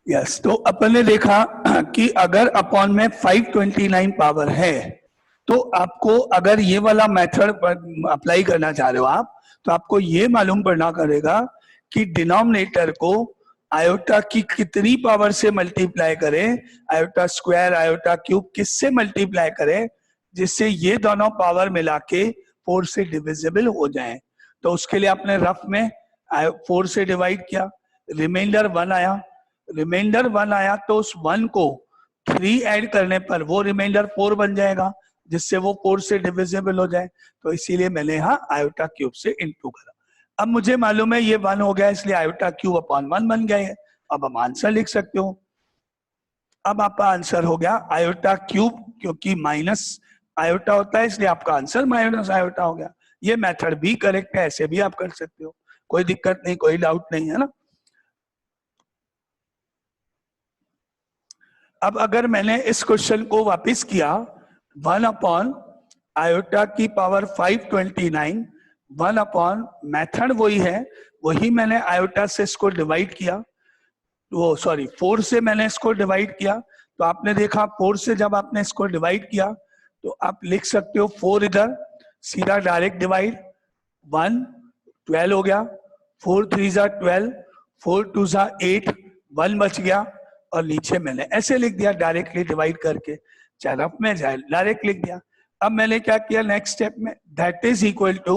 Yes, तो अपन ने देखा कि अगर अपॉन में 529 पावर है, तो आपको अगर ये वाला मेथड अप्लाई करना चाह रहे हो आप, तो आपको ये मालूम पड़ना करेगा कि डिनोमिनेटर को आयोटा की कितनी पावर से मल्टीप्लाई करें, आयोटा स्क्वायर आयोटा क्यूब किससे मल्टीप्लाई करें जिससे ये दोनों पावर मिला के 4 से डिविजिबल हो जाएं। तो उसके लिए आपने रफ में 4 से डिवाइड किया, रिमाइंडर 1 आया, रिमाइंडर 1 आया तो उस 1 को 3 ऐड करने पर वो रिमाइंडर 4 बन जाएगा जिससे वो 4 से डिविजिबल हो जाए। तो इसीलिए मैंने यहाँ आयोटा क्यूब से इनटू करा। अब मुझे मालूम है ये 1 हो गया इसलिए आयोटा क्यूब अपॉन 1 बन गए है। अब हम आंसर लिख सकते हो। अब आपका आंसर हो गया आयोटा क्यूब, क्योंकि माइनस आयोटा होता है इसलिए आपका आंसर माइनस आयोटा हो गया। ये मेथड भी करेक्ट है, ऐसे भी आप कर सकते हो, कोई दिक्कत नहीं, कोई डाउट नहीं है ना। अब अगर मैंने इस क्वेश्चन को वापस किया 1 अपॉन आयोटा की पावर 529, 1 अपॉन मेथड वही है, वही मैंने आयोटा से इसको डिवाइड किया, वो सॉरी 4 से मैंने इसको डिवाइड किया। तो आपने देखा 4 से जब आपने इसको डिवाइड किया तो आप लिख सकते हो 4 इधर सीधा डायरेक्ट डिवाइड, 1 12 हो गया, 4 3 जा 12, 4 2 जा 8, 1 बच गया और नीचे मैंने ऐसे लिख दिया डायरेक्टली डिवाइड करके, चाहे रफ में चाहे डायरेक्ट लिख दिया। अब मैंने क्या किया नेक्स्ट स्टेप में, that is equal to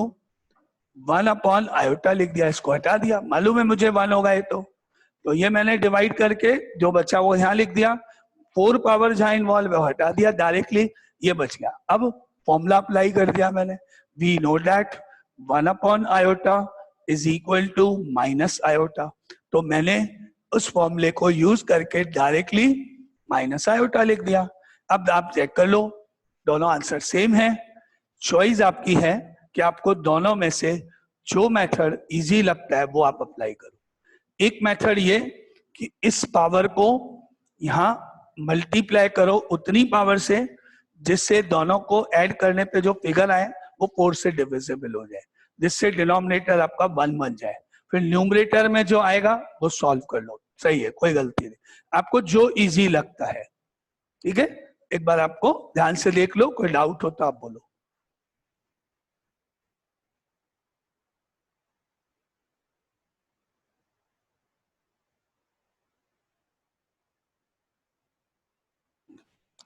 1 upon iota लिख दिया, इसको हटा दिया, मालूम है मुझे 1 होगा ये तो ये मैंने डिवाइड करके जो बचा वो यहाँ लिख दिया, 4 पावर जहां इन्वॉल्व है हटा दिया डायरेक्टली, ये बच गया। अब फॉर्मूला अप्लाई कर दिया मैंने, we know that 1 upon iota is equal to minus iota, तो मैंने उस फॉर्मूले को यूज करके डायरेक्टली माइनस आयोटा लिख दिया। अब आप चेक कर लो दोनों आंसर सेम है, चॉइस आपकी है कि आपको दोनों में से जो मेथड इजी लगता है वो आप अप्लाई करो। एक मेथड ये कि इस पावर को यहां मल्टीप्लाई करो उतनी पावर से जिससे दोनों को ऐड करने पे जो फिगर आए वो 4 से डिविजिबल हो जाए, जिससे डिनोमिनेटर आपका 1 बन जाए। फिर न्यूमरेटर में जो आएगा वो सॉल्व कर लो, सही है, कोई गलती नहीं, आपको जो इजी लगता है। ठीक है, एक बार आपको ध्यान से देख लो, कोई डाउट हो तो आप बोलो।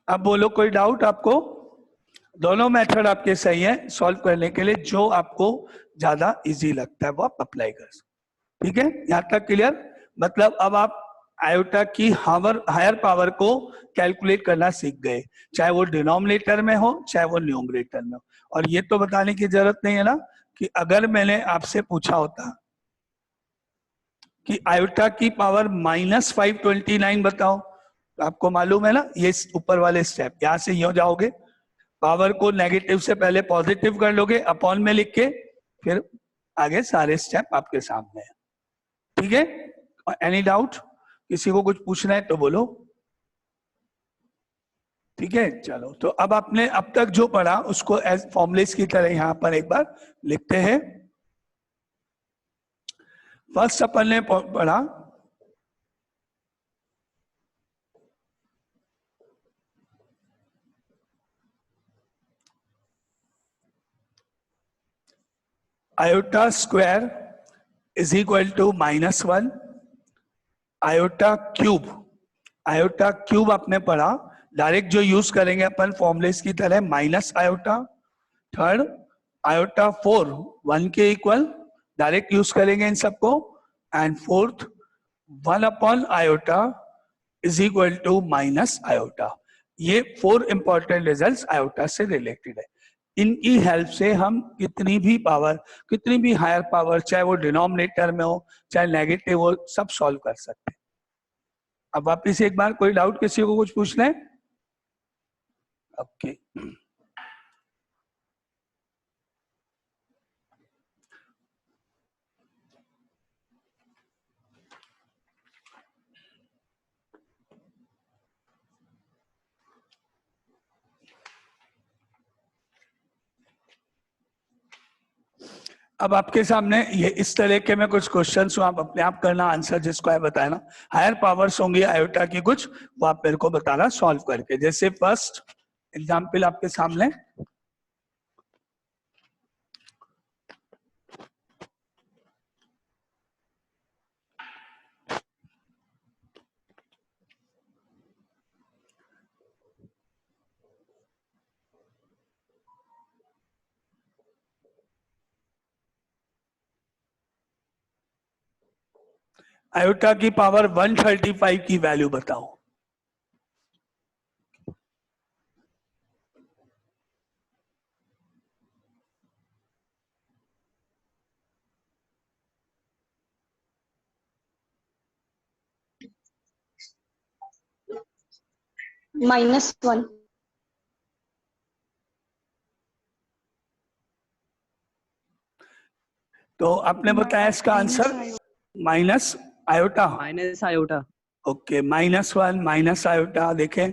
अब बोलो कोई डाउट आपको। दोनों मेथड आपके सही है सॉल्व करने के लिए, जो आपको ज्यादा इजी लगता है वो आप अप्लाई कर सकते। ठीक है, यहां तक क्लियर। मतलब अब आप आयोटा की हायर पावर को कैलकुलेट करना सीख गए, चाहे वो डिनोमिनेटर में हो चाहे वो न्यूमरेटर में हो। और ये तो बताने की जरूरत नहीं है ना कि अगर मैंने आपसे पूछा होता कि आयोटा की पावर -529 बताओ, तो आपको मालूम है ना ये ऊपर वाले स्टेप, यहां से यूं जाओगे, पावर को नेगेटिव से पहले पॉजिटिव कर लोगे अपॉन में लिख के, फिर आगे सारे स्टेप आपके सामने है। ठीक है, एनी डाउट, किसी को कुछ पूछना है तो बोलो। ठीक है, चलो तो अब आपने अब तक जो पढ़ा उसको एज फॉर्मुलेस की तरह यहां पर एक बार लिखते हैं। फर्स्ट अपन ने पढ़ा iota square is equal to -1, iota cube, iota cube आपने पढ़ा, डायरेक्ट जो यूज करेंगे अपन फॉर्मुलेस की तरह माइनस आयोटा। थर्ड आयोटा 4 1 के इक्वल, डायरेक्ट यूज करेंगे इन सबको। And fourth 1 upon iota is equal to minus iota. ये 4 इंपॉर्टेंट रिजल्ट्स आयोटा से रिलेटेड है। इनकी हेल्प से हम कितनी भी पावर, कितनी भी हायर पावर, चाहे वो डिनोमिनेटर में हो चाहे नेगेटिव हो, सब सॉल्व कर सकते हैं। अब वापिस एक बार कोई डाउट किसी को कुछ पूछना है? ओके अब आपके सामने ये इस तरह के मैं कुछ क्वेश्चंस हूँ, आप अपने आप करना, आंसर जिसको है बताना। हायर पावर्स होंगी आयोटा की कुछ, वो आप मेरे को बताना सॉल्व करके। जैसे फर्स्ट एग्जाम्पल आपके सामने, आयोटा की पावर 135 की वैल्यू बताओ। -1। तो आपने बताया इसका answer minus iota. Minus iota. Okay, -1 minus iota, देखें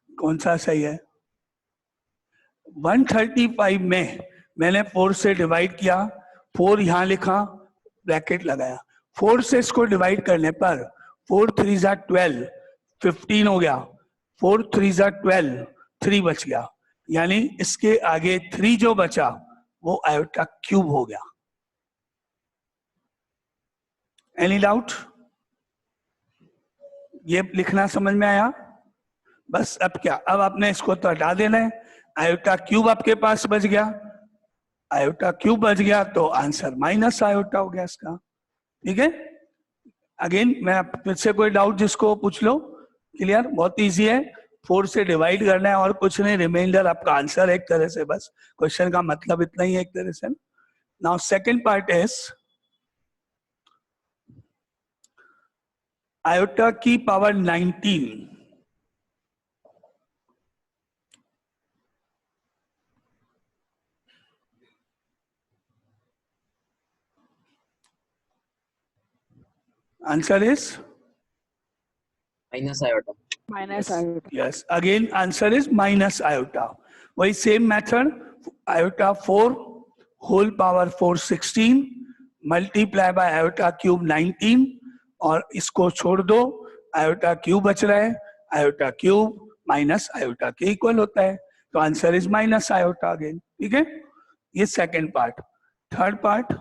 कौन सा सही है। 135 में मैंने 4 से डिवाइड किया, 4 यहां लिखा, ब्रैकेट लगाया। 4 से इसको डिवाइड करने पर 4 3 जा 12, 15 हो गया। 4 3 जा 12, 3 बच गया, यानी इसके आगे 3 जो बचा वो आयोटा क्यूब हो गया। Any doubt? ये लिखना समझ में आया? बस अब क्या, अब आपने इसको तो हटा देना है। आयोटा क्यूब आपके पास बच गया, आयोटा क्यूब बच गया, तो आंसर माइनस आयोटा हो गया इसका। ठीक है, अगेन मैं फिर से कोई डाउट जिसको पूछ लो। क्लियर? बहुत इजी है, 4 से डिवाइड करना है और कुछ नहीं, रिमाइंडर आपका आंसर एक तरह से, बस क्वेश्चन का मतलब इतना ही है एक तरह से। Now second part is iota की power 19। Answer is minus iota. Minus iota. Yes, again answer is minus iota. वही same method, iota 4 whole power 4 16 multiply by iota cube 19, और इसको छोड़ दो, आयोटा क्यूब बच रहा है, आयोटा क्यूब माइनस आयोटा के इक्वल होता है, तो answer is minus iota again. ठीक है, ये second part. Third part,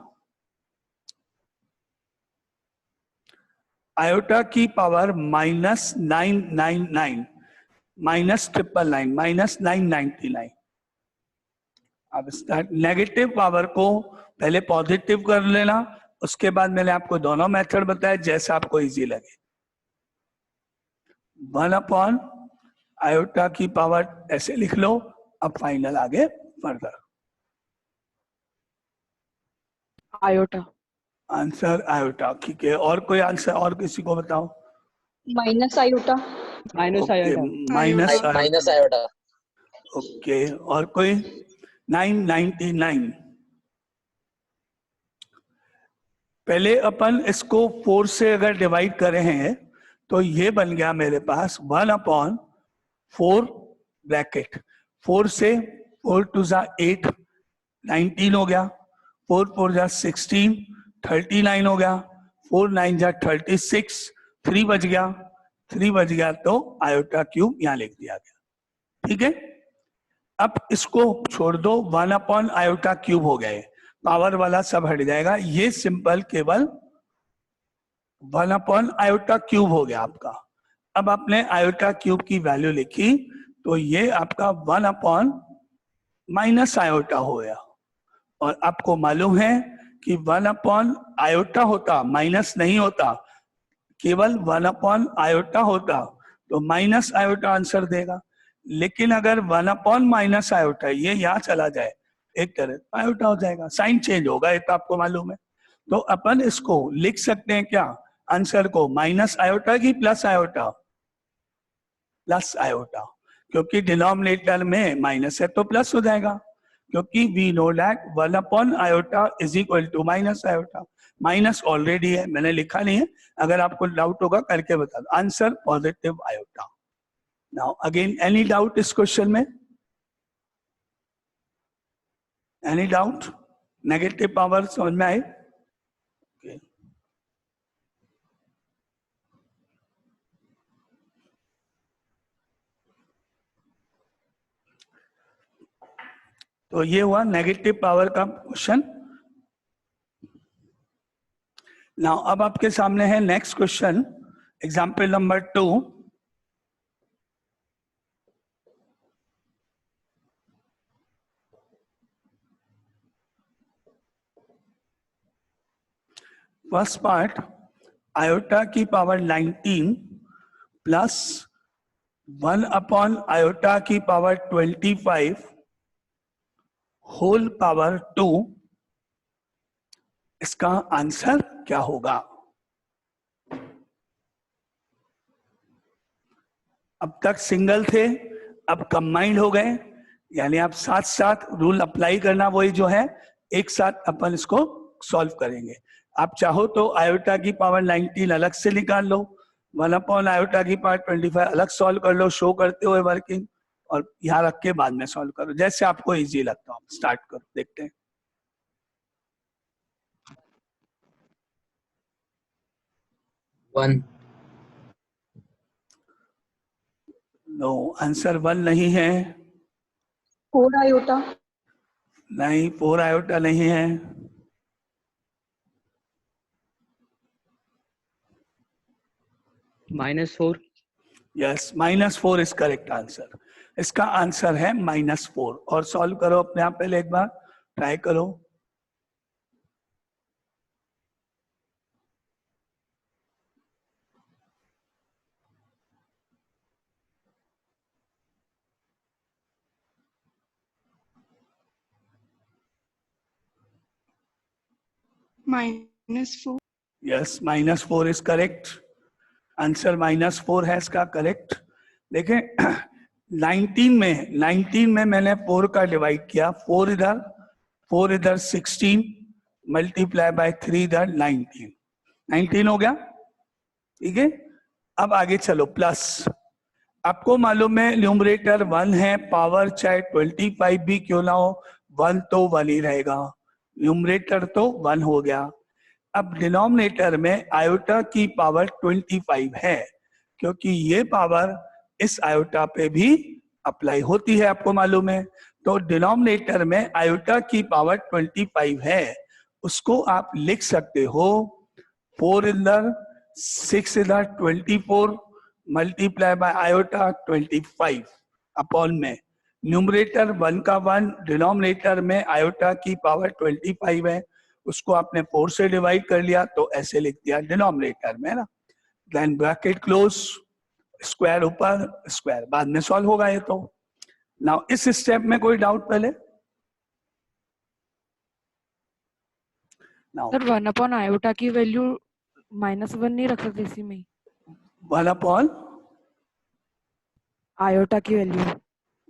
iota की पावर -999 -999 -999। अब स्टार्ट, नेगेटिव पावर को पहले पॉजिटिव कर लेना, उसके बाद मैंने आपको दोनों मेथड बताया, जैसा आपको इजी लगे। 1 आयोटा की पावर ऐसे लिख लो। अब फाइनल आगे फर्दर। आयोटा। आंसर आयोटा, ठीक है। और कोई आंसर, और किसी को बताओ? Minus iota. Minus iota. Minus minus iota. Okay, और कोई? 999। पहले अपन इसको 4 से अगर डिवाइड कर रहे हैं तो ये बन गया मेरे पास 1/4 ब्रैकेट। 4 से 4 2 जा 8, 19 हो गया। 4 4 जा 16, 39 हो गया। 4 9 जा 36, 3 बच गया। 3 बच गया तो आयोटा क्यूब यहां लिख दिया गया। ठीक है, अब इसको छोड़ दो, 1 आयोटा क्यूब हो गए, पावर वाला सब हट जाएगा, ये सिंपल केवल 1 आयोटा क्यूब हो गया आपका। अब आपने आयोटा क्यूब की वैल्यू लिखी तो ये आपका 1 आयोटा हो गया। और आपको मालूम है कि 1 आयोटा होता, माइनस नहीं होता, केवल 1 होता तो माइनस आयोटा आंसर देगा। लेकिन अगर 1 आयोटा ये यहाँ चला जाए एक तरह आयोटा हो जाएगा, साइन चेंज होगा, ये तो आपको मालूम है। तो अपन इसको लिख सकते हैं क्या, आंसर को माइनस आयोटा की प्लस आयोटा? प्लस आयोटा, क्योंकि डिनोमिनेटर में माइनस है तो प्लस हो जाएगा, क्योंकि we know that 1 iota is equal to minus iota. Minus already है, मैंने लिखा नहीं है, अगर आपको डाउट होगा करके बता दो। Answer positive iota. Now again any doubt इस क्वेश्चन में? Any doubt? नेगेटिव पावर समझ में आई? Okay. तो ये हुआ नेगेटिव पावर का क्वेश्चन। नाउ अब आपके सामने है next question, example number 2। First part, iota की पावर 19 प्लस 1 अपॉन आयोटा की पावर 25 होल पावर 2, इसका आंसर क्या होगा? अब तक सिंगल थे, अब कंबाइंड हो गए, यानी आप साथ साथ रूल अप्लाई करना, वही जो है एक साथ अपन इसको सॉल्व करेंगे। आप चाहो तो आयोटा की पावर 19 अलग से निकाल लो, 1 अपॉन आयोटा की पावर 25 अलग सॉल्व कर लो शो करते हुए वर्किंग, और यहां रख के बाद में सॉल्व करो, जैसे आपको इजी लगता हो। स्टार्ट करो, देखते हैं। नो, आंसर 1 नहीं है। 4 आयोटा। नहीं, 4 आयोटा नहीं है। -4। Yes, -4 is correct answer. इसका आंसर है -4। और सॉल्व करो अपने आप, पहले एक बार ट्राई करो। -4। Yes, -4 is correct answer. -4 है इसका करेक्ट। देखें 19 में मैंने 4 का डिवाइड किया, 4 इधर 16 मल्टीप्लाई बाय 3 इधर 19 हो गया। ठीक है, अब आगे चलो। प्लस आपको मालूम है न्यूमरेटर 1 है, पावर चाहे 25 भी क्यों ना हो 1 तो 1 ही रहेगा, न्यूमरेटर तो 1 हो गया। अब डिनोमिनेटर में आयोटा की पावर 25 है, क्योंकि ये पावर इस आयोटा पे भी अप्लाई होती है, आपको मालूम है। तो डिनोमिनेटर में आयोटा की पावर 25 है, उसको आप लिख सकते हो 4 इधर 6 इधर 24 मल्टीप्लाई बाय आयोटा 25 अपॉन में न्यूमरेटर 1 का 1, डिनोमिनेटर में आयोटा की पावर 25 है, उसको आपने 4 से डिवाइड कर लिया तो ऐसे लिख दिया डिनोमिनेटर में ना। देन ब्रैकेट क्लोज, स्क्वायर ऊपर स्क्वायर बाद में सॉल्व होगा ये। तो नाउ इस स्टेप में कोई डाउट पहले? नाउ सर 1 अपॉन आयोटा की वैल्यू -1 नहीं रख सकते इसी में? 1 अपॉन आयोटा की वैल्यू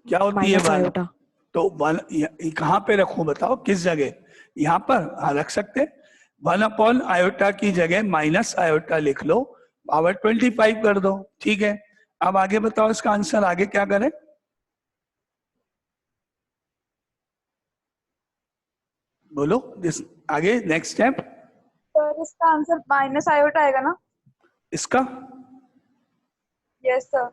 क्या होती है? 1 आयोटा। तो 1 कहाँ पे रखूं बताओ, किस जगह? यहाँ पर हाँ रख सकते। 1 अपॉन आयोटा की जगह माइनस आयोटा लिख लो, पावर 25 कर दो। ठीक है, अब आगे बताओ इसका आंसर आगे क्या करें? बोलो आगे नेक्स्ट स्टेप। सर इसका आंसर माइनस आयोटा आएगा ना? इसका यस सर।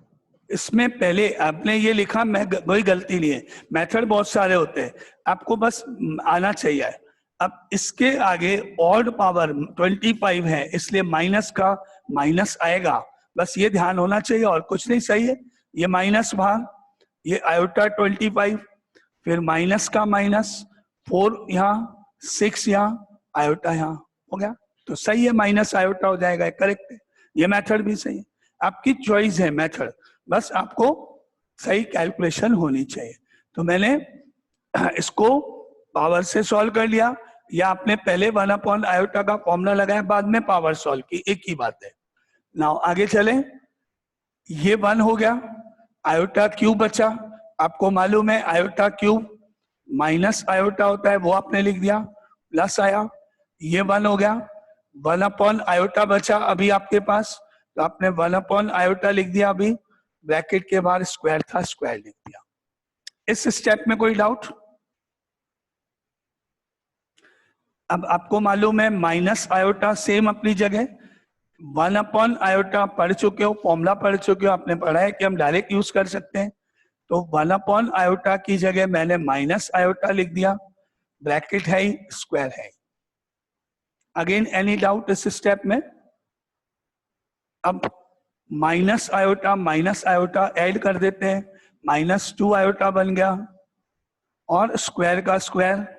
इसमें पहले आपने ये लिखा, मैं कोई गलती नहीं है, मेथड बहुत सारे होते हैं, आपको बस आना चाहिए। अब इसके आगे ऑड पावर 25 है, इसलिए माइनस का माइनस आएगा, बस ये ध्यान होना चाहिए और कुछ नहीं। सही है, ये माइनस बाहर, ये आयोटा 25, फिर माइनस का माइनस, 4 यहाँ 6 यहाँ, आयोटा यहाँ, हो गया। तो सही है, माइनस आयोटा हो जाएगा, करेक्ट है। ये मेथड भी सही है, आपकी चॉइस है मेथड, बस आपको सही कैलकुलेशन होनी चाहिए। तो मैंने इसको पावर से सॉल्व कर लिया, या आपने पहले 1 अपॉन आयोटा का फॉर्मूला लगाया बाद में पावर सॉल्व की, एक ही बात है। नाउ आगे चले, ये 1 हो गया, आयोटा क्यूब बचा, आपको मालूम है आयोटा क्यूब माइनस आयोटा होता है, वो आपने लिख दिया, प्लस आया, ये 1 हो गया, 1 अपॉन आयोटा बचा अभी आपके पास, तो आपने 1 अपॉन आयोटा लिख दिया, अभी ब्रैकेट के बाहर स्क्वायर था, स्क्वायर लिख दिया। इस स्टेप में कोई डाउट? अब आपको मालूम है माइनस आयोटा सेम अपनी जगह, 1 आयोटा पढ़ चुके हो, फॉर्मूला पढ़ चुके हो, आपने पढ़ा है कि हम डायरेक्ट यूज कर सकते हैं। तो 1 आयोटा की जगह मैंने माइनस आयोटा लिख दिया, ब्रैकेट है ही, स्क्वायर है। अगेन एनी डाउट इस स्टेप में? अब माइनस आयोटा ऐड कर देते हैं, -2 आयोटा बन गया और स्क्वायर का स्क्वायर।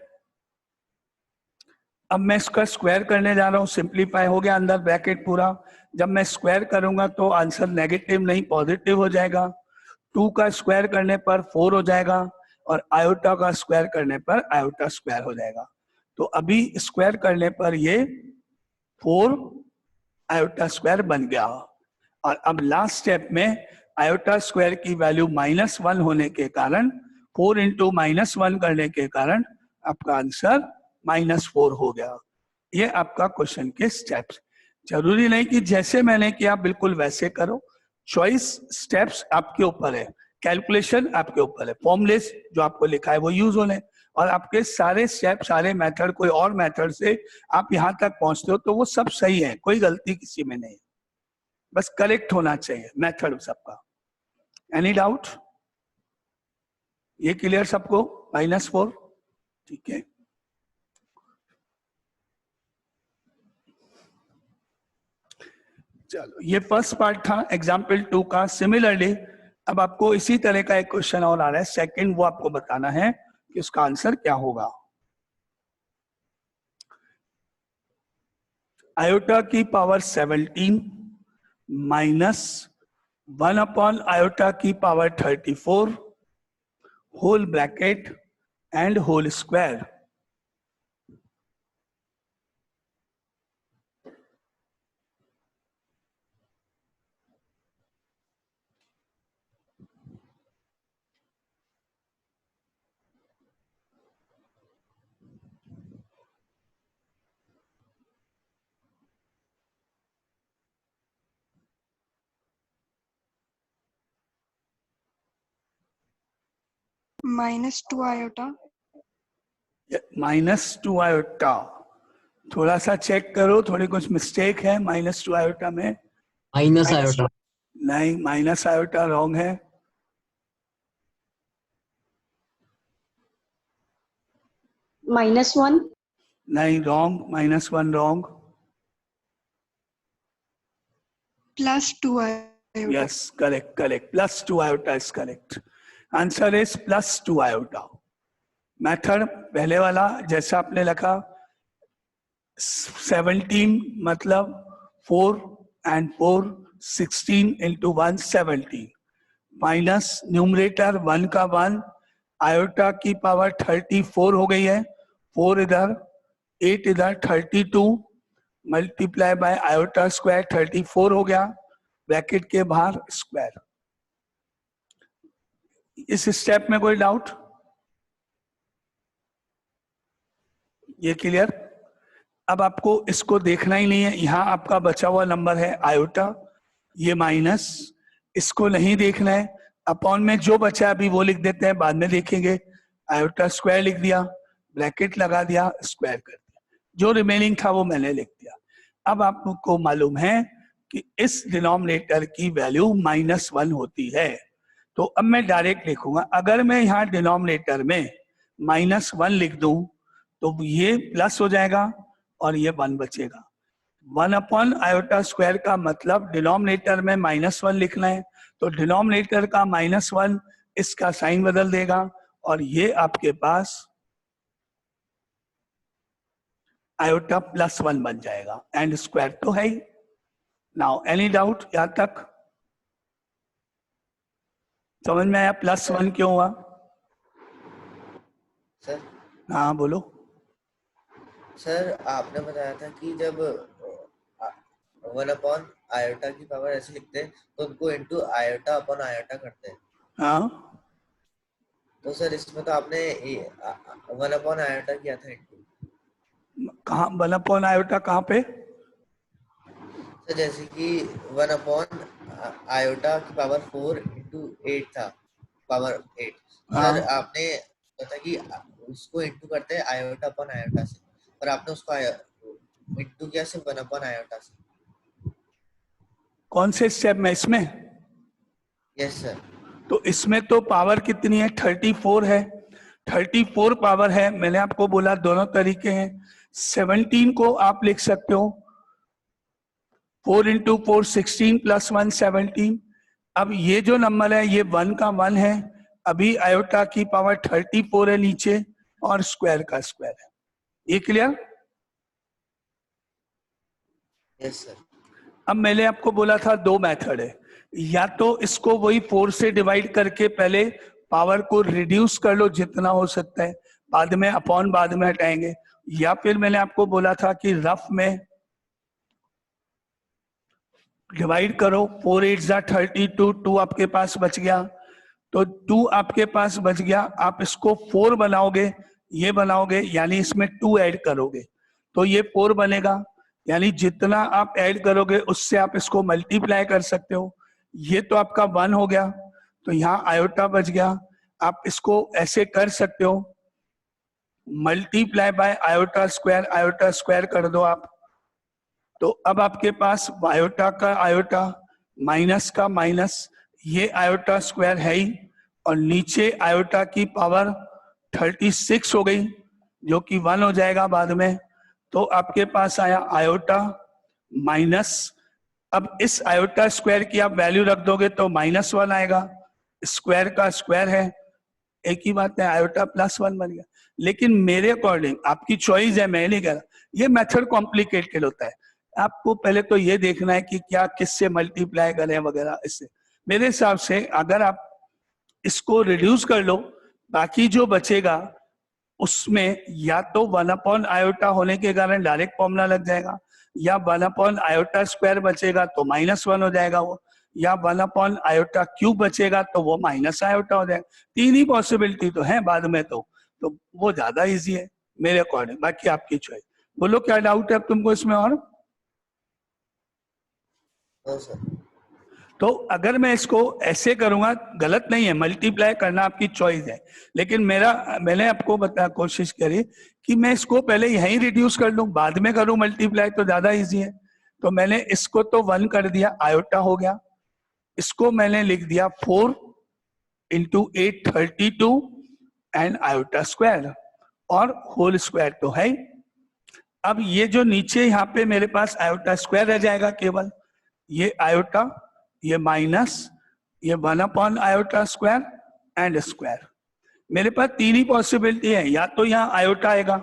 अब मैं इसका स्क्वायर करने जा रहा हूं, सिंप्लीफाई हो गया अंदर ब्रैकेट पूरा। जब मैं स्क्वायर करूंगा तो आंसर नेगेटिव नहीं पॉजिटिव हो जाएगा। 2 का स्क्वायर करने पर 4 हो जाएगा और आयोटा का स्क्वायर करने पर आयोटा स्क्वायर हो जाएगा। तो अभी स्क्वायर करने पर ये 4 आयोटा स्क्वायर बन गया। और अब लास्ट स्टेप में आयोटा स्क्वायर की वैल्यू -1 होने के कारण 4 इंटू -1 करने के कारण आपका आंसर -4 हो गया। ये आपका क्वेश्चन के स्टेप्स। जरूरी नहीं कि जैसे मैंने किया बिल्कुल वैसे करो, चॉइस स्टेप्स आपके ऊपर है, कैलकुलेशन आपके ऊपर है, फॉर्मूलेस जो आपको लिखा है वो यूज होने, और आपके सारे स्टेप सारे मेथड कोई और मेथड से आप यहाँ तक पहुंचते हो तो वो सब सही है, कोई गलती किसी में नहीं, बस करेक्ट होना चाहिए मेथड सबका। Any doubt? ये क्लियर सबको? -4 ठीक है। चलो ये फर्स्ट पार्ट था एग्जाम्पल 2 का। सिमिलरली अब आपको इसी तरह का एक क्वेश्चन और आ रहा है सेकंड, वो आपको बताना है कि उसका आंसर क्या होगा। आयोटा की पावर 17 माइनस 1 आयोटा की power 34 whole bracket and whole square. -2 iota. -2 iota, थोड़ा सा चेक करो, थोड़ी कुछ मिस्टेक है -2 आयोटा में। Minus iota. नहीं, माइनस आयोटा रॉन्ग है। -1। नहीं, wrong, -1 wrong. +2 iota. Yes, correct. +2 iota is correct. Answer is +2 iota. Method पहले वाला जैसा आपने लिखा, 17 मतलब 4 and 4, 16 into 1 17, माइनस न्यूमरेटर 1 का 1, आयोटा की पावर 34 हो गई है, 4 इधर 8 इधर 32 मल्टीप्लाई बाय आयोटा स्क्वायर 34 हो गया, ब्रैकेट के बाहर स्क्वायर। इस स्टेप में कोई डाउट? ये क्लियर? अब आपको इसको देखना ही नहीं है, यहां आपका बचा हुआ नंबर है आयोटा, ये माइनस, इसको नहीं देखना है। अपॉन में जो बचा अभी वो लिख देते हैं, बाद में देखेंगे। आयोटा स्क्वायर लिख दिया, ब्रैकेट लगा दिया, स्क्वायर कर दिया, जो रिमेनिंग था वो मैंने लिख दिया। अब आपको मालूम है कि इस डिनोमिनेटर की वैल्यू -1 होती है, तो अब मैं डायरेक्ट लिखूंगा। अगर मैं यहाँ डिनोमिनेटर में -1 लिख दूं तो ये प्लस हो जाएगा और ये 1 बचेगा। 1 आयोटा स्क्वायर का मतलब डिनोमिनेटर में -1 लिखना है, तो डिनोमिनेटर का -1 इसका साइन बदल देगा और ये आपके पास आयोटा +1 बन जाएगा, एंड स्क्वायर तो है ही। नाउ एनी डाउट यहां तक? समझ में आया +1 क्यों हुआ? सर हाँ बोलो। सर आपने बताया था कि जब 1 आयोटा की पावर ऐसे लिखते हैं तो उनको इंटू आयोटा अपॉन आयोटा करते हैं। हाँ, तो सर इसमें तो आपने 1 आयोटा किया था इंटू। कहाँ 1 आयोटा कहाँ पे? सर जैसे कि 1 आयोटा की पावर 4 इंटू 8 था, पावर 8। हाँ। सर आपने बताया कि उसको इंटू करते हैं आयोटा अपॉन आयोटा से, और आपने उसको इंटू किया सिर्फ 1 अपॉन आयोटा से। कौन से स्टेप में? इसमें? Yes sir. तो इसमें तो पावर कितनी है? 34 है। 34 पावर है। मैंने आपको बोला दोनों तरीके हैं। 17 को आप लिख सकते हो 4 इंटू 4 16 प्लस 1 17। अब ये जो नंबर है ये 1 का 1 है। अभी आयोटा की पावर 34 है नीचे और स्क्वायर का स्क्वायर है। ये क्लियर? Yes sir. अब मैंने आपको बोला था दो मेथड है, या तो इसको वही 4 से डिवाइड करके पहले पावर को रिड्यूस कर लो जितना हो सकता है, बाद में अपॉन बाद में हटाएंगे, या फिर मैंने आपको बोला था कि रफ में डिवाइड करो। 4 8 जा 32, 2 आपके पास बच गया, तो 2 आपके पास बच गया। आप इसको 4 बनाओगे, ये बनाओगे, यानी इसमें 2 ऐड करोगे तो ये 4 बनेगा। यानी जितना आप ऐड करोगे उससे आप इसको मल्टीप्लाई कर सकते हो। ये तो आपका 1 हो गया, तो यहाँ आयोटा बच गया। आप इसको ऐसे कर सकते हो, मल्टीप्लाई बाय आयोटा स्क्वायर कर दो आप, तो अब आपके पास आयोटा का आयोटा माइनस का माइनस, ये आयोटा स्क्वायर है ही, और नीचे आयोटा की पावर 36 हो गई जो कि 1 हो जाएगा बाद में। तो आपके पास आया आयोटा माइनस, अब इस आयोटा स्क्वायर की आप वैल्यू रख दोगे तो -1 आएगा, स्क्वायर का स्क्वायर है, एक ही बात है, आयोटा +1 बन गया। लेकिन मेरे अकॉर्डिंग, आपकी चॉइस है, मैं नहीं कह रहा, ये मेथड कॉम्प्लिकेटेड होता है। आपको पहले तो ये देखना है कि क्या किससे मल्टीप्लाई करें वगैरह। इससे मेरे हिसाब से अगर आप इसको रिड्यूस कर लो, बाकी जो बचेगा उसमें या तो 1 अपॉन आयोटा होने के कारण डायरेक्ट फॉर्मूला लग जाएगा, या 1 अपॉन आयोटा स्क्वायर बचेगा तो -1 हो जाएगा वो, या 1 अपॉन आयोटा क्यूब बचेगा तो वो माइनस आयोटा हो जाएगा। 3 ही पॉसिबिलिटी तो है बाद में, तो वो ज्यादा इजी है मेरे अकॉर्डिंग। बाकी आपकी चॉइस। बोलो क्या डाउट है अब तुमको इसमें और? No sir. तो अगर मैं इसको ऐसे करूंगा, गलत नहीं है, मल्टीप्लाई करना आपकी चॉइस है, लेकिन मैंने आपको कोशिश करी कि मैं इसको पहले यहीं रिड्यूस कर लूं, बाद में करूं मल्टीप्लाई, तो ज्यादा इजी है। तो मैंने इसको तो 1 कर दिया, आयोटा हो गया। इसको मैंने लिख दिया 4 इंटू 8 32 एंड आयोटा स्क्वायर, और होल स्क्वायर तो है ही। अब ये जो नीचे यहाँ पे मेरे पास आयोटा स्क्वायर रह जाएगा केवल, ये आयोटा, ये माइनस, ये 1 upon iota square and square. मेरे पास 3 ही पॉसिबिलिटी है, या तो यहाँ आयोटा आएगा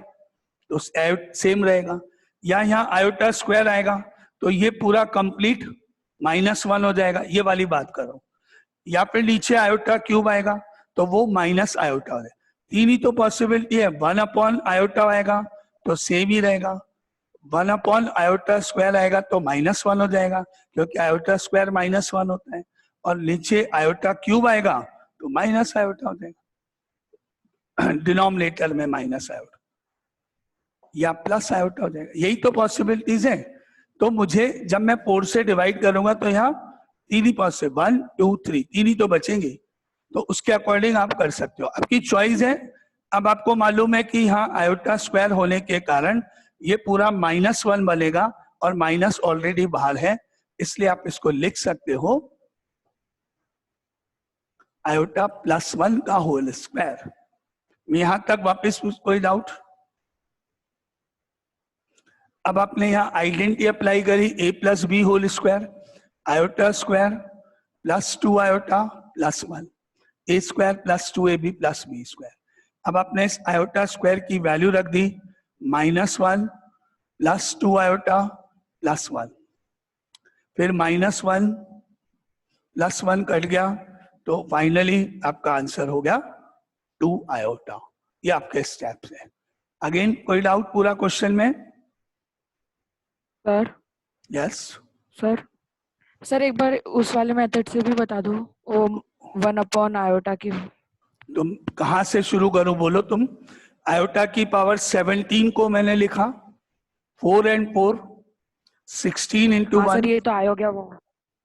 तो सेम रहेगा, या यहाँ आयोटा स्क्वायर आएगा तो ये पूरा कंप्लीट -1 हो जाएगा, ये वाली बात करो, या फिर नीचे आयोटा क्यूब आएगा तो वो माइनस आयोटा हो जाएगा। 3 ही तो पॉसिबिलिटी है। 1 अपॉन आयोटा आएगा तो सेम ही रहेगा, 1 अपॉन आयोटा स्क्वायर आएगा तो -1 हो जाएगा, क्योंकि आयोटा स्क्वायर -1 होता है, और नीचे आयोटा क्यूब आएगा तो माइनस आयोटा हो जाएगा, डिनोमिनेटर में माइनस आयोटा या प्लस आयोटा हो जाएगा। यही तो पॉसिबिलिटीज है। तो मुझे जब मैं 4 से डिवाइड करूंगा तो यहाँ 3 ही पॉसिबल, 1 2 3 3 ही तो बचेंगे, तो उसके अकॉर्डिंग आप कर सकते हो, आपकी चॉइस है। अब आपको मालूम है कि यहाँ आयोटा स्क्वायर होने के कारण ये पूरा -1 बनेगा, और माइनस ऑलरेडी बाहर है, इसलिए आप इसको लिख सकते हो आयोटा +1 का होल स्क्वायर। यहां तक वापस कोई डाउट? अब आपने यहाँ आइडेंटिटी अप्लाई करी, a + b whole square, iota square +2 iota +1, a square +2ab + b square. अब आपने इस आयोटा स्क्वायर की वैल्यू रख दी, -1 +2 आयोटा +1, फिर -1 +1 कट गया, तो फाइनली आपका आंसर हो गया 2 आयोटा। ये आपके स्टेप्स है। अगेन कोई डाउट पूरा क्वेश्चन में? सर यस सर एक बार उस वाले मेथड से भी बता दो, वो 1 अपॉन आयोटा की। तुम कहां से शुरू करो बोलो तुम? आयोटा की पावर 17 को मैंने लिखा 4 and 4 16 इंटू हाँ सर, 1। ये तो आया हो गया वो।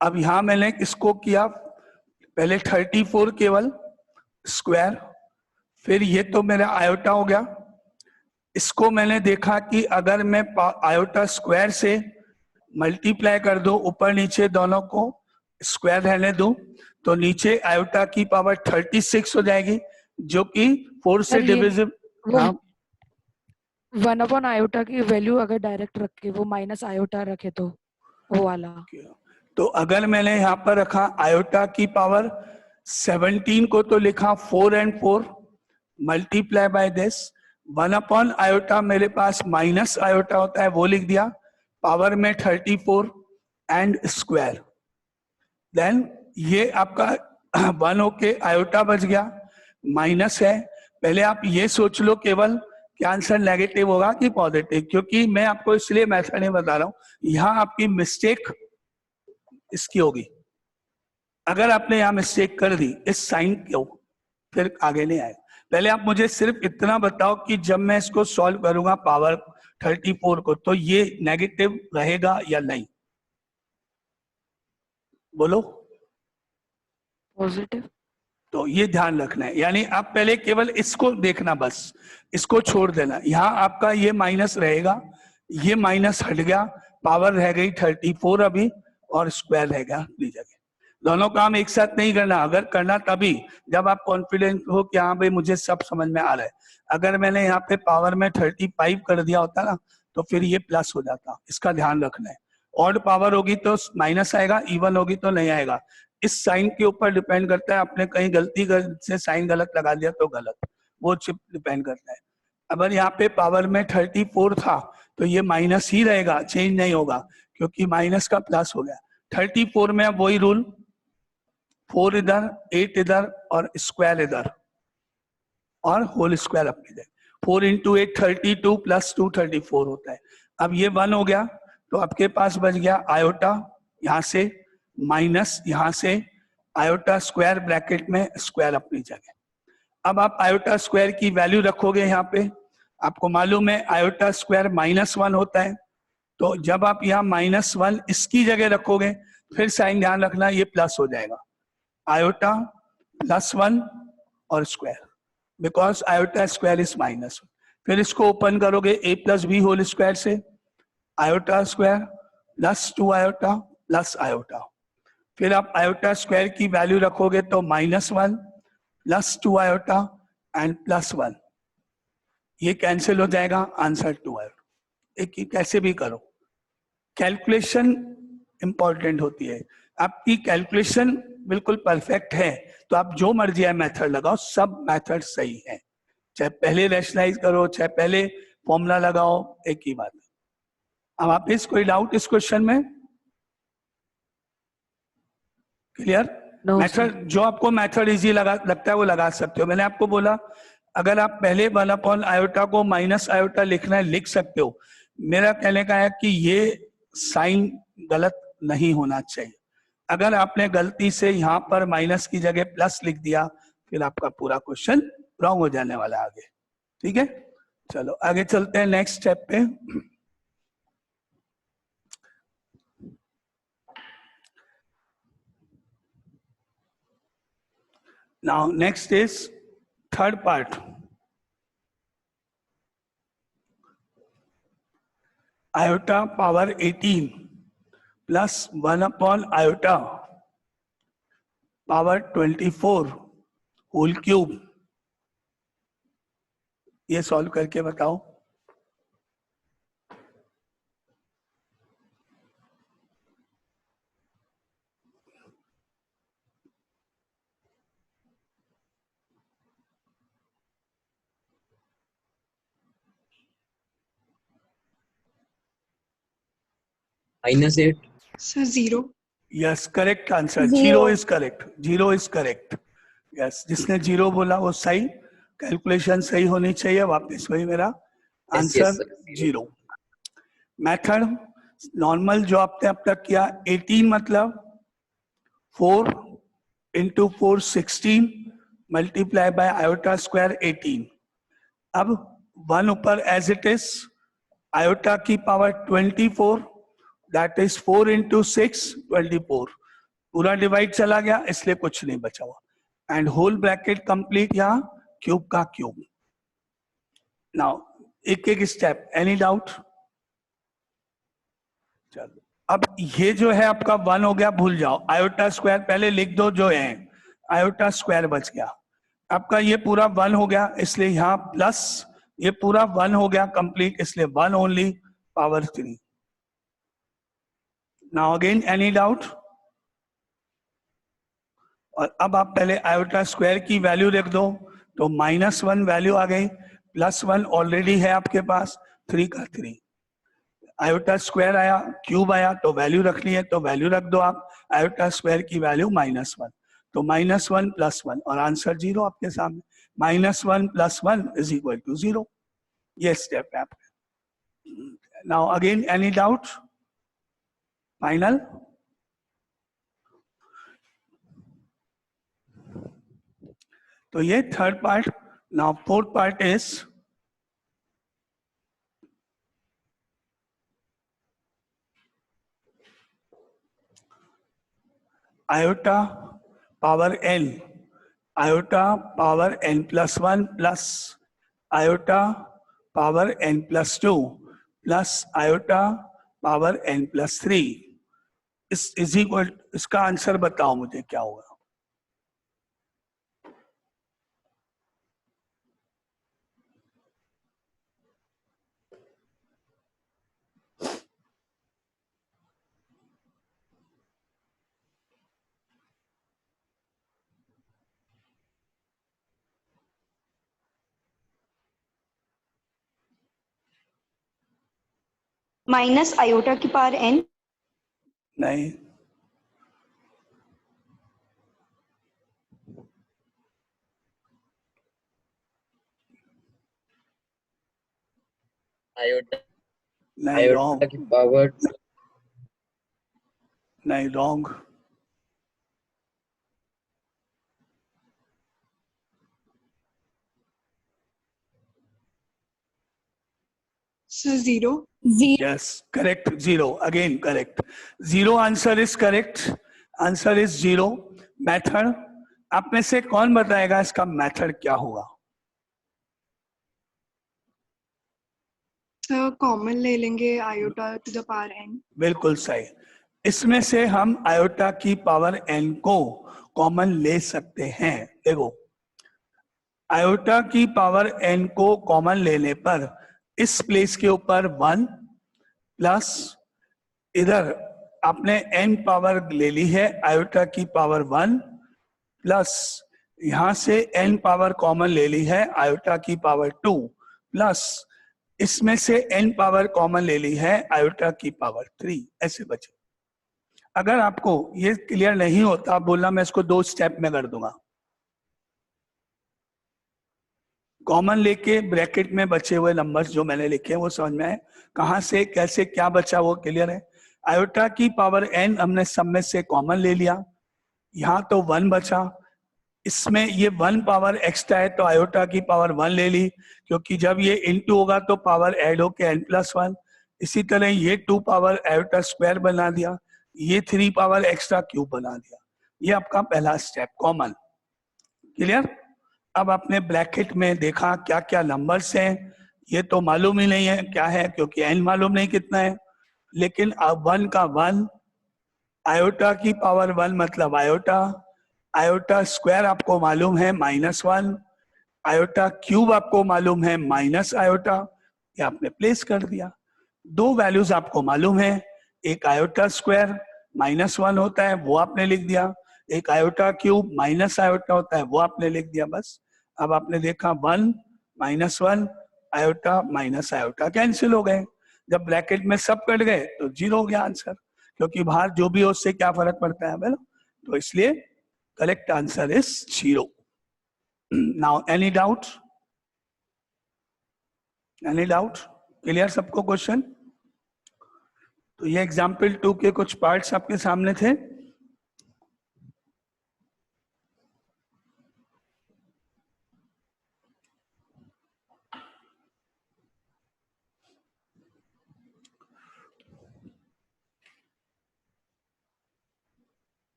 अब यहां मैंने इसको किया पहले 34 केवल स्क्वायर, फिर ये तो मेरा आयोटा हो गया, इसको मैंने देखा कि अगर मैं आयोटा स्क्वायर से मल्टीप्लाई कर दूं, ऊपर नीचे दोनों को स्क्वायर रहने दूं, तो नीचे आयोटा की पावर 36 हो जाएगी, जो कि 4 से सर ये डिविजिबल। वो हाँ 1/आयोटा की वैल्यू अगर डायरेक्ट रखे, वो माइनस आयोटा रखे तो वो वाला। तो अगर मैंने यहाँ पर रखा आयोटा की पावर 17 को, तो लिखा 4 and 4 multiply by this 1 iota, मेरे पास माइनस आयोटा होता है, वो लिख दिया, पावर में 34 एंड स्क्वायर। देन ये आपका 1 होके आयोटा बच गया, माइनस है। पहले आप ये सोच लो केवल कि आंसर नेगेटिव होगा कि पॉजिटिव, क्योंकि मैं आपको इसलिए मेथड नहीं बता रहा हूं, यहाँ आपकी मिस्टेक इसकी होगी। अगर आपने यहाँ मिस्टेक कर दी इस साइन को, फिर आगे नहीं आएगा। पहले आप मुझे सिर्फ इतना बताओ कि जब मैं इसको सॉल्व करूंगा पावर 34 को, तो ये नेगेटिव रहेगा या नहीं, बोलो। पॉजिटिव। तो ये ध्यान रखना है, यानी आप पहले केवल इसको देखना, बस इसको छोड़ देना। यहाँ आपका ये माइनस रहेगा, ये माइनस हट गया, पावर रह गई 34 अभी, और स्क्वायर रह गया अपनी जगह। दोनों काम एक साथ नहीं करना, अगर करना तभी जब आप कॉन्फिडेंट हो कि हाँ भाई मुझे सब समझ में आ रहा है। अगर मैंने यहाँ पे पावर में 35 कर दिया होता ना, तो फिर ये प्लस हो जाता, इसका ध्यान रखना है। ऑड पावर होगी तो माइनस आएगा, इवन होगी तो नहीं आएगा। इस साइन के ऊपर डिपेंड करता है, आपने कहीं गलती से साइन गलत लगा दिया तो गलत, वो चिप डिपेंड करता है। अगर यहाँ पे पावर में 34 था तो ये माइनस ही रहेगा, चेंज नहीं होगा, क्योंकि माइनस का प्लस हो गया। 34 में अब वही रूल, 4 इधर, 8 इधर और स्क्वायर इधर, और होल स्क्वायर अपनी जगह। 4 into 8 32 प्लस 2 34 होता है। अब ये 1 हो गया, तो आपके पास बच गया आयोटा यहाँ से, माइनस यहाँ से आयोटा स्क्वायर ब्रैकेट में स्क्वायर अपनी जगह। अब आप आयोटा स्क्वायर की वैल्यू रखोगे यहाँ पे, आपको मालूम है आयोटा स्क्वायर -1 होता है, तो जब आप यहाँ -1 इसकी जगह रखोगे, फिर साइन ध्यान रखना ये प्लस हो जाएगा, आयोटा +1 और square, because iota square is -1। फिर इसको ओपन करोगे a + b होल स्क्वायर से, iota square +2 iota plus iota. फिर आप आयोटा स्क्वायर की वैल्यू रखोगे तो -1 +2 आयोटा एंड +1, ये कैंसिल हो जाएगा, आंसर 2 आयोटा। एक कैसे भी करो, कैलकुलेशन इंपॉर्टेंट होती है। आपकी कैलकुलेशन बिल्कुल परफेक्ट है तो आप जो मर्जी है मेथड लगाओ, सब मेथड सही है, चाहे पहले रैशनलाइज करो चाहे पहले फॉर्मूला लगाओ, एक ही बात है। अब आप इस कोई डाउट इस क्वेश्चन में? क्लियर? No, मेथड जो आपको मेथड इजी लगता है वो लगा सकते हो। मैंने आपको बोला अगर आप पहले 1 आयोटा को माइनस आयोटा लिखना है लिख सकते हो। मेरा कहने का है कि ये साइन गलत नहीं होना चाहिए। अगर आपने गलती से यहाँ पर माइनस की जगह प्लस लिख दिया, फिर आपका पूरा क्वेश्चन रॉन्ग हो जाने वाला है आगे। ठीक है, चलो आगे चलते हैं नेक्स्ट स्टेप पे। Now next is third part. Iota power 18 plus 1 iota power 24 whole cube. ये सॉल्व करके बताओ। -8. Sir, 0. Yes, correct answer, Zero. 0 is correct, 0 is correct. Yes, जिसने 0 बोला वो सही, कैलकुलेशन सही होनी चाहिए। वापस वही मेरा Yes, answer yes, sir. 0। Method normal जो आपने अब तक किया, 18 मतलब 4 into 4 16 multiply by iota square 18। अब 1 ऊपर एज इट इज, आयोटा की पावर 24, दैट इज 4 into 6 24, पूरा डिवाइड चला गया इसलिए कुछ नहीं बचा हुआ। एंड होल ब्रैकेट कंप्लीट, यहाँ क्यूब का क्यूब। नाउ एक एक स्टेप, एनी डाउट? चलो, अब ये जो है आपका 1 हो गया, भूल जाओ। आयोटा स्क्वायर पहले लिख दो जो है, आयोटा स्क्वायर बच गया आपका। ये पूरा 1 हो गया, इसलिए यहाँ प्लस, ये पूरा 1 हो गया कंप्लीट, इसलिए 1 only power 3। Now again any doubt? और अब आप पहले आयोटा स्क्वायर की वैल्यू लिख दो, तो -1 वैल्यू आ गई, +1 ऑलरेडी है आपके पास, 3 का 3। आयोटा स्क्वायर आया, क्यूब आया, तो वैल्यू रखनी है तो वैल्यू रख दो आप। आयोटा स्क्वायर की वैल्यू -1, तो -1 + 1 और आंसर 0 आपके सामने। -1 + 1 = 0। ये स्टेप है आपका। Now again any doubt? Final? तो ये third part. Now fourth part is iota power n, iota power n + 1 plus iota power n + 2 plus iota power n + 3 is equal, इसका आंसर बताओ मुझे क्या होगा? माइनस आयोटा की पावर n, नहीं, iota नहीं, आयोटा रॉन्ग, की पावर नहीं, wrong. Sir 0। Yes, correct, 0. Again, correct. 0 answer is correct. Answer is 0. Method, आप में से कौन बताएगा इसका मेथड क्या होगा? सर कॉमन ले लेंगे iota to the power n। बिल्कुल सही। इसमें से हम आयोटा की पावर n को कॉमन ले सकते हैं। देखो, आयोटा की पावर n को कॉमन लेने पर इस प्लेस के ऊपर 1 प्लस इधर आपने n पावर ले ली है आयोटा की पावर 1 प्लस यहां से n पावर कॉमन ले ली है आयोटा की पावर 2 प्लस इसमें से n पावर कॉमन ले ली है आयोटा की पावर 3। ऐसे बचे। अगर आपको ये क्लियर नहीं होता, आप बोलना मैं इसको 2 स्टेप में कर दूंगा। कॉमन लेके ब्रैकेट में बचे हुए नंबर्स जो मैंने लिखे हैं वो समझ में आए, कहां से कैसे क्या बचा वो क्लियर है। आयोटा की पावर n हमने सब में से कॉमन ले लिया, यहाँ तो 1 बचा, इसमें ये 1 पावर एक्स्ट्रा है तो आयोटा की पावर 1 ले ली, क्योंकि जब ये इनटू होगा तो पावर ऐड होके n + 1। इसी तरह ये 2 पावर आयोटा स्क्वायर बना दिया, ये 3 पावर एक्स्ट्रा क्यूब बना दिया। ये आपका पहला स्टेप कॉमन। क्लियर? अब आपने ब्रैकेट में देखा क्या क्या नंबर्स हैं, ये तो मालूम ही नहीं है क्या है, क्योंकि n मालूम नहीं कितना है। लेकिन अब 1 का 1, आयोटा की पावर 1 मतलब आयोटा, आयोटा स्क्वायर आपको मालूम है -1, आयोटा क्यूब आपको मालूम है माइनस आयोटा, ये आपने प्लेस कर दिया। 2 वैल्यूज आपको मालूम है, एक आयोटा स्क्वायर -1 होता है वो आपने लिख दिया, एक आयोटा क्यूब माइनस आयोटा होता है वो आपने लिख दिया। बस अब आपने देखा 1 -1 आयोटा माइनस आयोटा कैंसिल हो गए। जब ब्रैकेट में सब कट गए तो 0 हो गया आंसर, क्योंकि बाहर जो भी हो उससे क्या फर्क पड़ता है बोलो। तो इसलिए correct answer is 0। Now any doubt? Any doubt? Clear सबको क्वेश्चन? तो ये एग्जाम्पल 2 के कुछ पार्ट्स आपके सामने थे।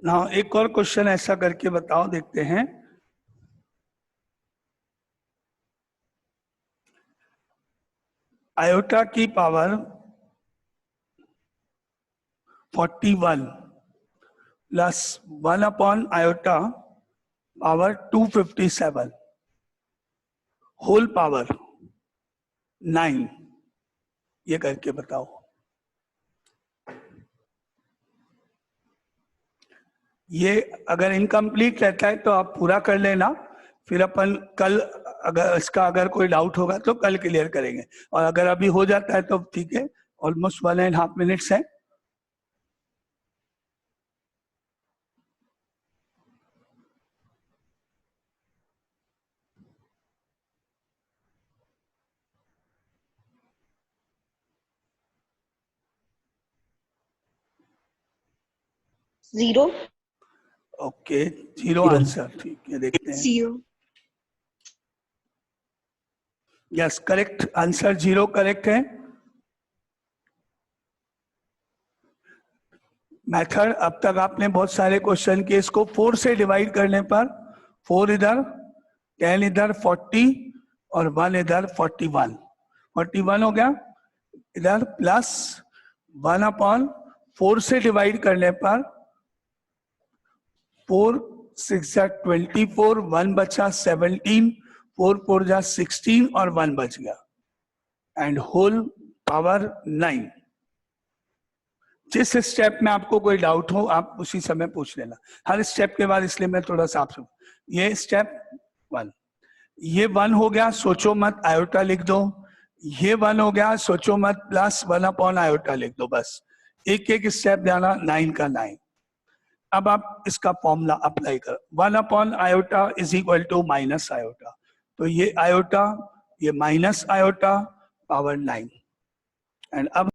ना एक और क्वेश्चन ऐसा करके बताओ, देखते हैं। आयोटा की power 41 plus 1 upon iota power 257 whole power 9, ये करके बताओ। ये अगर इनकम्प्लीट रहता है तो आप पूरा कर लेना, फिर अपन कल अगर कोई डाउट होगा तो कल क्लियर करेंगे, और अगर अभी हो जाता है तो ठीक है। ऑलमोस्ट 1.5 मिनट्स है। Zero. Okay, zero Zero. Answer, ठीक है, देखते हैं। 0. यस, करेक्ट आंसर 0 करेक्ट है। मेथड अब तक आपने बहुत सारे क्वेश्चन किए, इसको 4 से डिवाइड करने पर 4 इधर, 10 इधर, 40 और 1 इधर, 41 हो गया इधर, प्लस 1 अपॉन 4 से डिवाइड करने पर 4 6 जा 24, 1 बचा 17, 4 4 जा 16 और 1 बच गया, एंड होल पावर 9। जिस स्टेप में आपको कोई डाउट हो आप उसी समय पूछ लेना, हर स्टेप के बाद, इसलिए मैं थोड़ा सा आपसे, ये स्टेप 1, ये 1 हो गया, सोचो मत, आयोटा लिख दो। ये 1 हो गया, सोचो मत, प्लस 1 अपॉन आयोटा लिख दो, बस एक एक स्टेप जाना, 9 का 9। अब आप इसका फॉर्मूला अप्लाई करो, 1 upon iota is equal to minus iota, तो ये आयोटा, ये माइनस आयोटा, पावर 9, एंड अब